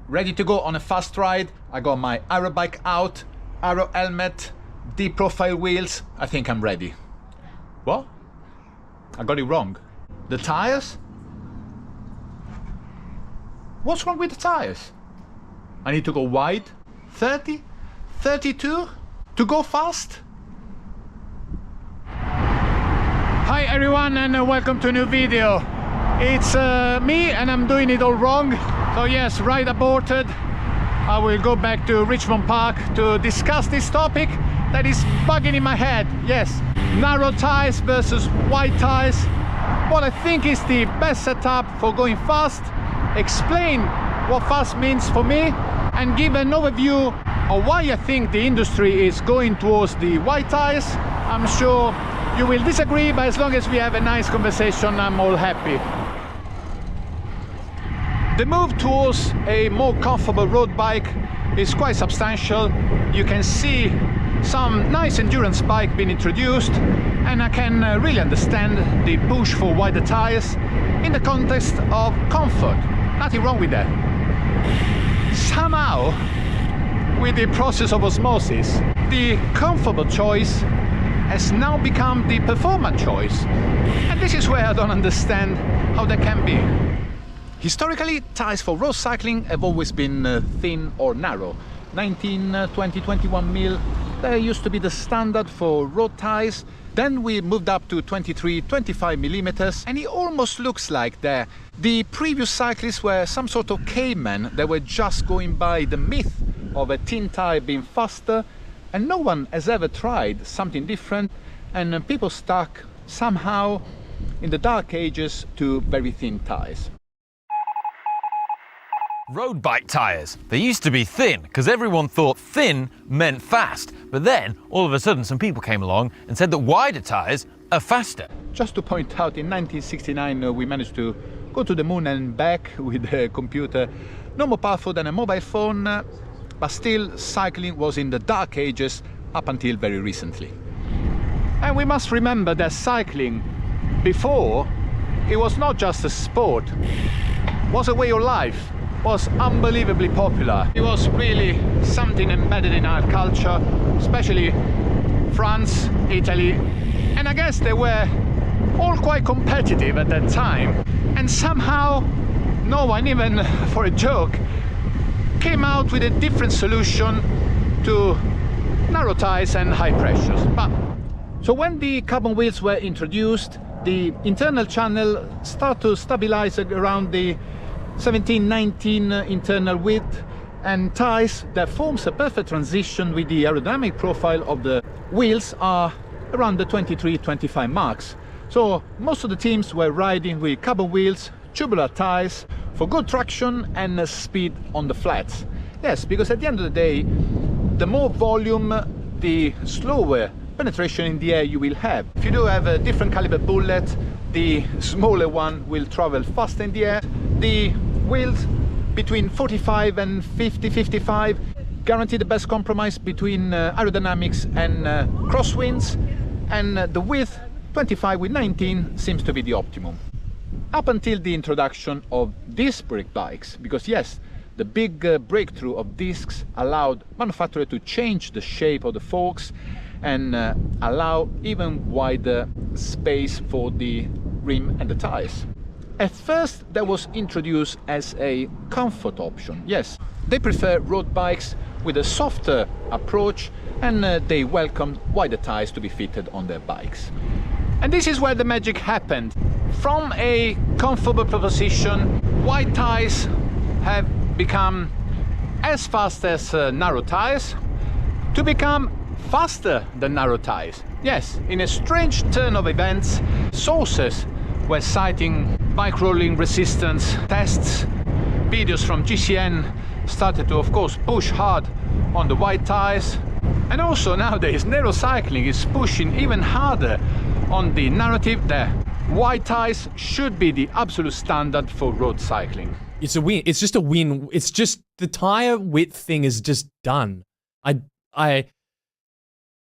ready to go on a fast ride. I got my aero bike out, aero helmet, deep profile wheels. I think I'm ready. What? I got it wrong. The tires? What's wrong with the tires? I need to go wide? 30? 32? To go fast? Hi everyone, and welcome to a new video. It's me, and I'm doing it all wrong. So yes, ride aborted. I will go back to Richmond Park to discuss this topic that is bugging in my head. Yes, narrow tires versus wide tires. What I think is the best setup for going fast, explain what fast means for me, and give an overview of why I think the industry is going towards the wide tires. I'm sure you will disagree, but as long as we have a nice conversation, I'm all happy. The move towards a more comfortable road bike is quite substantial. You can see some nice endurance bike being introduced, and I can really understand the push for wider tires in the context of comfort. Nothing wrong with that. Somehow, with the process of osmosis, the comfortable choice has now become the performance choice. And this is where I don't understand how that can be. Historically, tires for road cycling have always been thin or narrow. 19, 20, 21 mil, that used to be the standard for road tires. Then we moved up to 23, 25 millimeters, and it almost looks like the previous cyclists were some sort of cavemen that were just going by the myth of a thin tire being faster, and no one has ever tried something different, and people stuck somehow in the dark ages to very thin tires. Road bike tyres. They used to be thin because everyone thought thin meant fast, but then all of a sudden some people came along and said that wider tyres are faster. Just to point out, in 1969 we managed to go to the moon and back with a computer, no more powerful than a mobile phone, but still cycling was in the dark ages up until very recently. And we must remember that cycling before, it was not just a sport, it was a way of life. Was unbelievably popular. It was really something embedded in our culture, especially France, Italy, and I guess they were all quite competitive at that time. And somehow no one, even for a joke, came out with a different solution to narrow tires and high pressures. But so when the carbon wheels were introduced, the internal channel started to stabilize around the 17-19 internal width, and tires that forms a perfect transition with the aerodynamic profile of the wheels are around the 23-25 marks. So most of the teams were riding with carbon wheels, tubular tires for good traction and speed on the flats. Yes, because at the end of the day, the more volume, the slower penetration in the air you will have. If you do have a different caliber bullet, the smaller one will travel faster in the air. The wheels between 45 and 50-55 guarantee the best compromise between aerodynamics and crosswinds, and the width 25 with 19 seems to be the optimum. Up until the introduction of disc brake bikes, because yes, the big breakthrough of discs allowed manufacturers to change the shape of the forks and allow even wider space for the rim and the tires. At first that was introduced as a comfort option. Yes, they prefer road bikes with a softer approach, and they welcomed wider tires to be fitted on their bikes. And this is where the magic happened. From a comfortable proposition, wide tires have become as fast as narrow tires, to become faster than narrow tires. Yes, in a strange turn of events, sources were citing bike rolling resistance tests. Videos from GCN started to, of course, push hard on the wide tires. And also nowadays, Nero Cycling is pushing even harder on the narrative that wide tires should be the absolute standard for road cycling. It's a win. It's just a win. It's just the tire width thing is just done.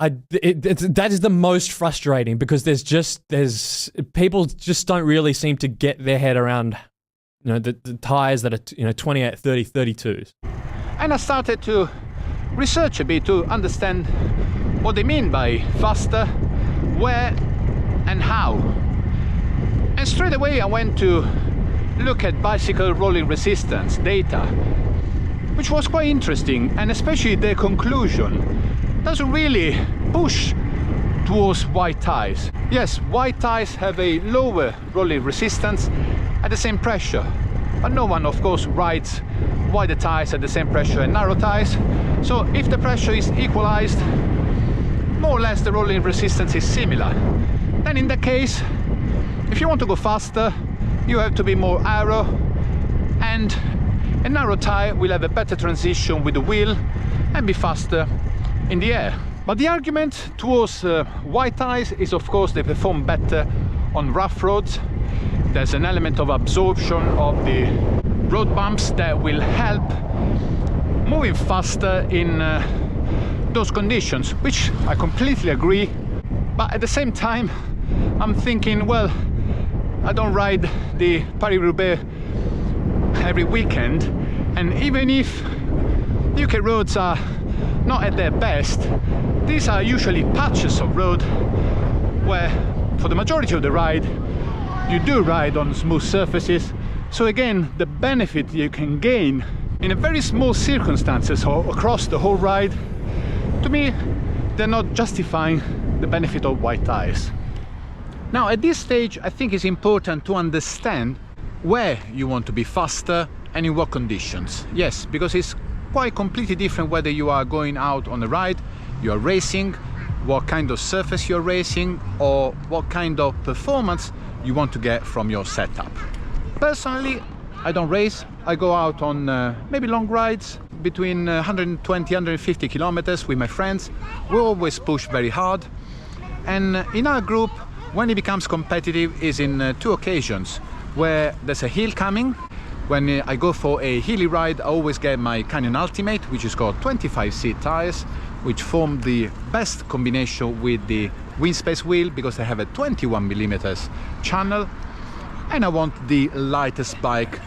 That is the most frustrating, because there's people just don't really seem to get their head around the tires that are 28, 30, 32s. And I started to research a bit to understand what they mean by faster, where and how. And straight away I went to look at bicycle rolling resistance data, which was quite interesting, and especially the conclusion doesn't really push towards wide tyres. Yes, wide tyres have a lower rolling resistance at the same pressure, but no one of course rides wider tyres at the same pressure as narrow tyres. So if the pressure is equalized, more or less the rolling resistance is similar. Then in that case, if you want to go faster, you have to be more aero, and a narrow tyre will have a better transition with the wheel and be faster in the air. But the argument towards wide tyres is of course they perform better on rough roads. There's an element of absorption of the road bumps that will help moving faster in those conditions, which I completely agree. But at the same time I'm thinking, well, I don't ride the Paris-Roubaix every weekend, and even if UK roads are not at their best, these are usually patches of road where for the majority of the ride you do ride on smooth surfaces. So again, the benefit you can gain in a very small circumstances or across the whole ride, to me they're not justifying the benefit of wide tyres. Now at this stage I think it's important to understand where you want to be faster and in what conditions. Yes, because it's quite completely different whether you are going out on a ride, you are racing, what kind of surface you're racing, or what kind of performance you want to get from your setup. Personally, I don't race. I go out on maybe long rides between 120 150 kilometers with my friends. We always push very hard, and in our group when it becomes competitive is in two occasions where there's a hill coming. When I go for a hilly ride, I always get my Canyon Ultimate, which is called 25C tires, which form the best combination with the Windspace wheel because they have a 21mm channel, and I want the lightest bike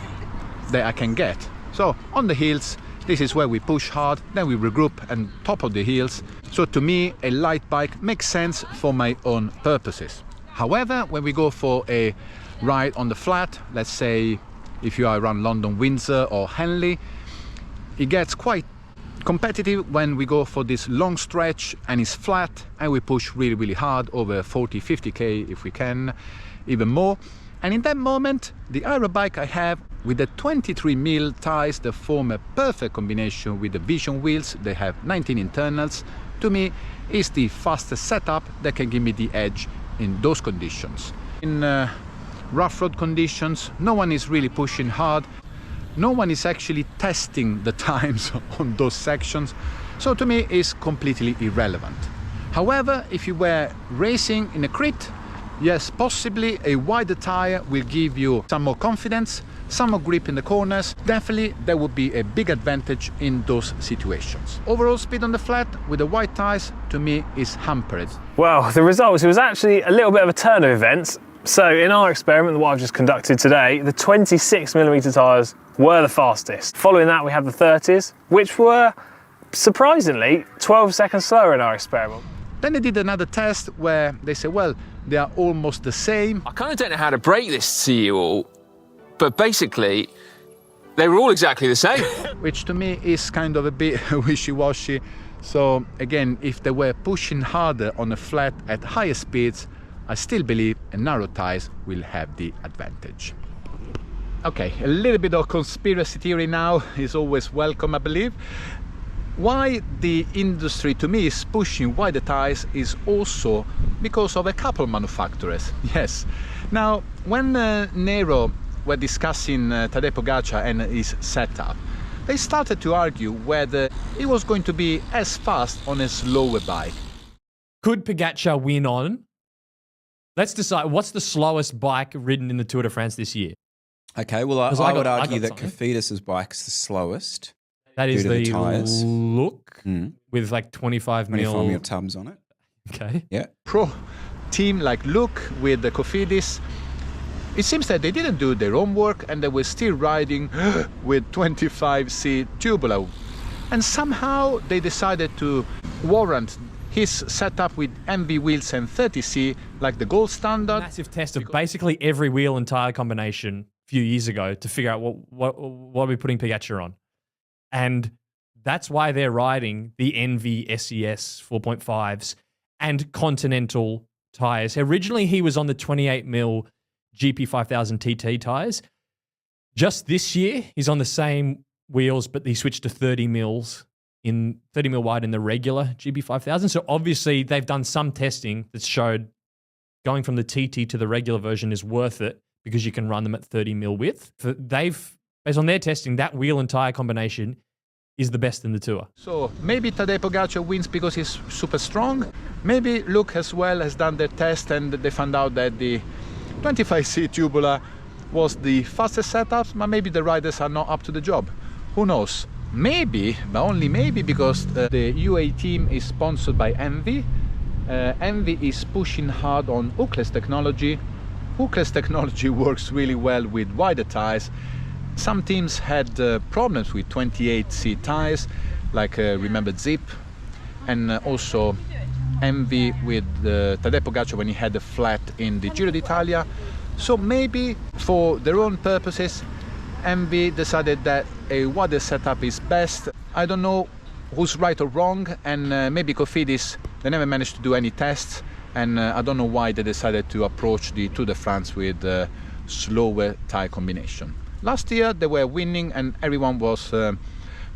that I can get. So on the hills, this is where we push hard, then we regroup and top of the hills. So to me, a light bike makes sense for my own purposes. However, when we go for a ride on the flat, let's say if you are around London, Windsor or Henley, it gets quite competitive when we go for this long stretch and it's flat and we push really hard over 40-50k if we can, even more. And in that moment, the aero bike I have with the 23mm tires that form a perfect combination with the Vision wheels, they have 19 internals, to me is the fastest setup that can give me the edge in those conditions. In rough road conditions, no one is really pushing hard, no one is actually testing the times on those sections, so to me it's completely irrelevant. However, if you were racing in a crit, yes, possibly a wider tire will give you some more confidence, some more grip in the corners. Definitely there would be a big advantage in those situations. Overall speed on the flat with the wide tires to me is hampered. Well, the results, it was actually a little bit of a turn of events. So in our experiment, what I've just conducted today, the 26mm tyres were the fastest. Following that, we had the 30s, which were surprisingly 12 seconds slower in our experiment. Then they did another test where they said, well, they are almost the same. I kind of don't know how to break this to you all, but basically, they were all exactly the same. Which to me is kind of a bit wishy-washy. So again, if they were pushing harder on a flat at higher speeds, I still believe a narrow tyres will have the advantage. Okay, a little bit of conspiracy theory now is always welcome, I believe. Why the industry to me is pushing wider tyres is also because of a couple manufacturers. Yes. Now, when Nero were discussing Tadej Pogačar and his setup, they started to argue whether it was going to be as fast on a slower bike. Could Pogačar win on? Let's decide, what's the slowest bike ridden in the Tour de France this year? Okay, well, I would argue that Cofidis's bike's the slowest. That is the tyres. Look with like 25 mil tubs on it. Okay. Yeah. Pro team like Look with the Cofidis It seems that they didn't do their homework and they were still riding with 25C tubular. And somehow they decided to warrant his setup with MV wheels and 30C like the gold standard. Massive test of basically every wheel and tire combination a few years ago to figure out what are we putting Piaggia on. And that's why they're riding the NV SES 4.5s and Continental tires. Originally, he was on the 28mm GP5000 TT tires. Just this year, he's on the same wheels, but he switched to 30mm wide in the regular GP5000. So obviously, they've done some testing that showed going from the TT to the regular version is worth it because you can run them at 30mm width. Based on their testing, that wheel and tire combination is the best in the tour. So maybe Tadej Pogacar wins because he's super strong. Maybe Luke as well has done their test and they found out that the 25C tubular was the fastest setup, but maybe the riders are not up to the job. Who knows? Maybe, but only maybe, because the UAE team is sponsored by MV. MV is pushing hard on hookless technology. Hookless technology works really well with wider tires. Some teams had problems with 28C tires, like remember Zip, and also MV with Tadej Pogacar when he had a flat in the Giro d'Italia. So maybe for their own purposes, MV decided that a wider setup is best. I don't know who's right or wrong, and maybe Cofidis, they never managed to do any tests, and I don't know why they decided to approach the Tour de France with a slower tire combination. Last year they were winning and everyone was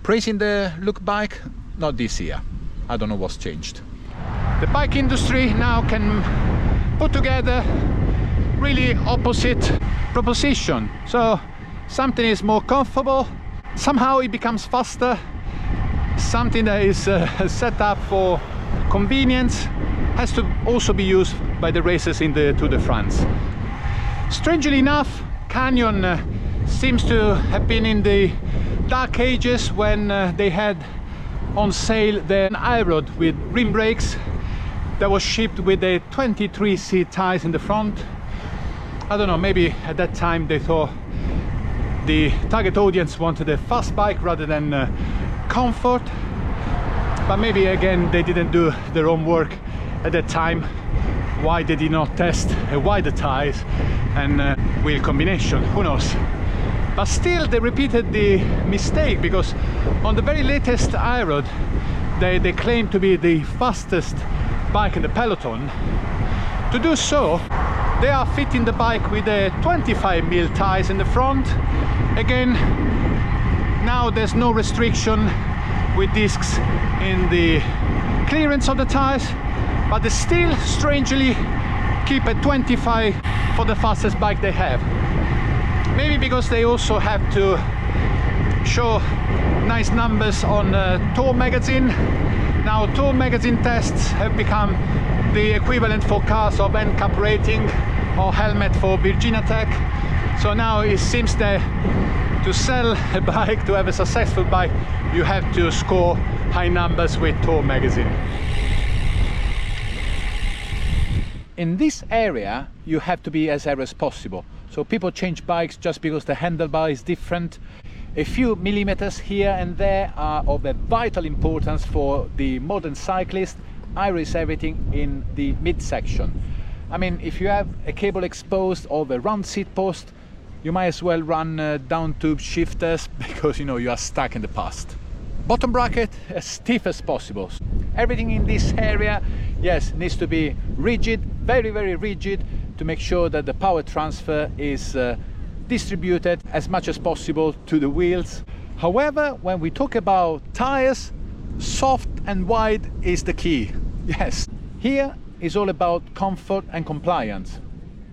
praising the Look bike. Not this year. I don't know what's changed. The bike industry now can put together really opposite proposition. So something is more comfortable, somehow it becomes faster. Something that is set up for convenience has to also be used by the racers in the Tour de France. Strangely enough, Canyon seems to have been in the dark ages when they had on sale the iRod with rim brakes that was shipped with the 23C tires in the front. I don't know, maybe at that time they thought the target audience wanted a fast bike rather than comfort, but maybe again they didn't do their homework at that time. Why they did not test a wider tires and wheel combination, who knows. But still they repeated the mistake, because on the very latest iRod they claim to be the fastest bike in the peloton. To do so, they are fitting the bike with a 25mm tires in the front. Again, now there's no restriction with discs in the clearance of the tires, but they still strangely keep a 25 for the fastest bike they have. Maybe because they also have to show nice numbers on Tour magazine. Now Tour magazine tests have become the equivalent for cars of NCAP rating or helmet for Virginia Tech. So now it seems that to sell a bike, to have a successful bike, you have to score high numbers with Tour magazine. In this area, you have to be as aero as possible. So people change bikes just because the handlebar is different. A few millimeters here and there are of a vital importance for the modern cyclist. Aero is everything in the midsection. I mean, if you have a cable exposed or the round seat post, you might as well run down tube shifters, because you are stuck in the past. Bottom bracket as stiff as possible. Everything in this area, yes, needs to be rigid, very, very rigid, to make sure that the power transfer is distributed as much as possible to the wheels. However, when we talk about tires, soft and wide is the key. Yes, here is all about comfort and compliance.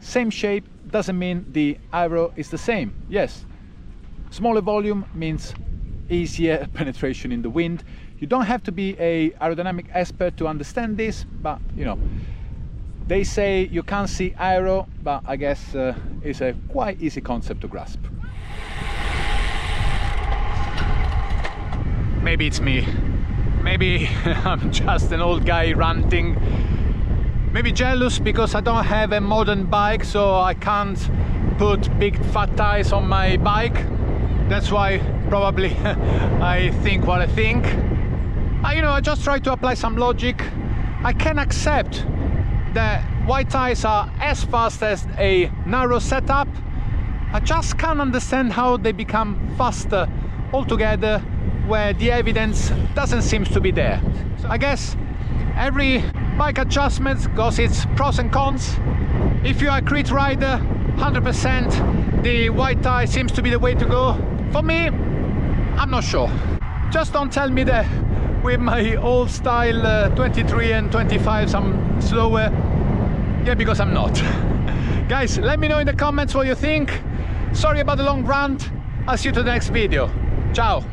Same shape doesn't mean the aero is the same. Yes, smaller volume means easier penetration in the wind. You don't have to be an aerodynamic expert to understand this, but they say you can't see aero, but I guess it's a quite easy concept to grasp. Maybe it's me. Maybe I'm just an old guy ranting. Maybe jealous because I don't have a modern bike, so I can't didn't put big fat tires on my bike. That's why probably I think what I think. You know, I just try to apply some logic. I can accept that wide tires are as fast as a narrow setup. I just can't understand how they become faster altogether where the evidence doesn't seem to be there. I guess every bike adjustment got its pros and cons. If you are a crit rider, 100% the wide tire seems to be the way to go. For me, I'm not sure. Just don't tell me that with my old style 23 and 25s I'm slower. Yeah, because I'm not. Guys, let me know in the comments what you think. Sorry about the long rant. I'll see you to the next video. Ciao.